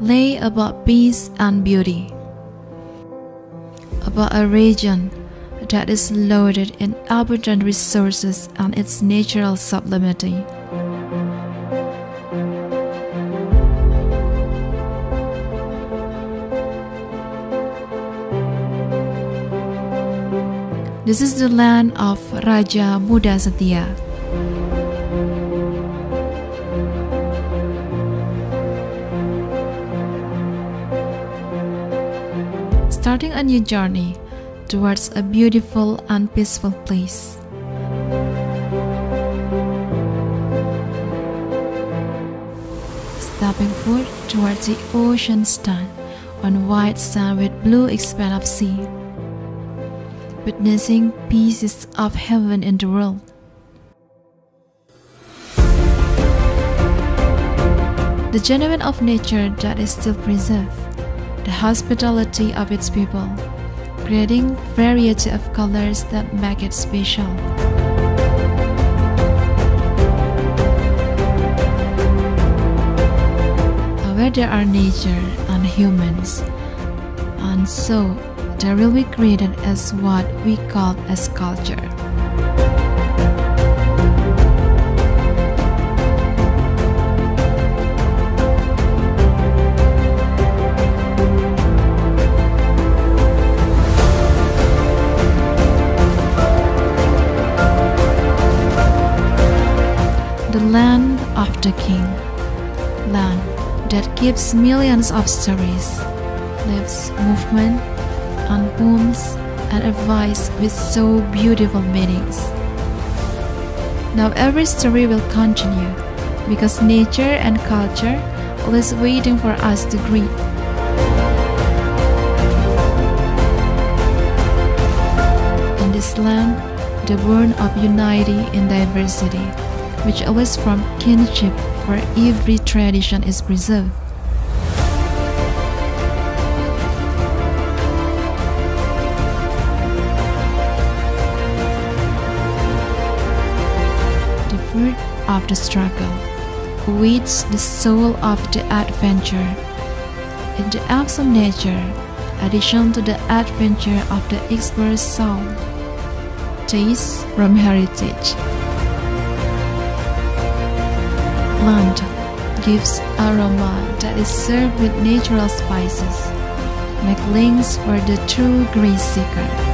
lay about peace and beauty, about a region that is loaded in abundant resources and its natural sublimity. This is the land of Raja Muda Setia. Starting a new journey towards a beautiful and peaceful place. Stepping foot towards the ocean stand on white sand with blue expanse of sea. Witnessing pieces of heaven in the world. The genuine of nature that is still preserved, the hospitality of its people, creating variety of colors that make it special. Where there are nature and humans, and so there will be created as what we call as culture. The land of the king, land that keeps millions of stories, lives movement, and poems and advice with so beautiful meanings. Now every story will continue because nature and culture is waiting for us to greet. In this land, the born of unity in diversity, which always from kinship for every tradition is preserved. Fruit of the struggle awaits the soul of the adventure. In the acts of nature, addition to the adventure of the explorer's soul, taste from heritage. Plant gives aroma that is served with natural spices, make links for the true grace seeker.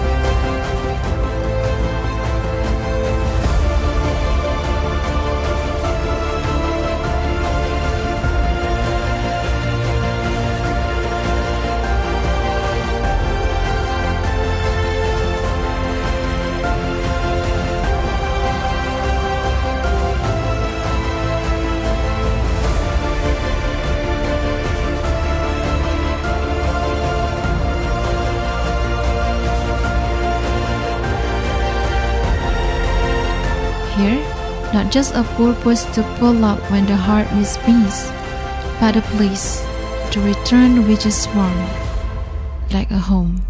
Here, not just a purpose to pull up when the heart needs peace, but a place to return which is warm, like a home.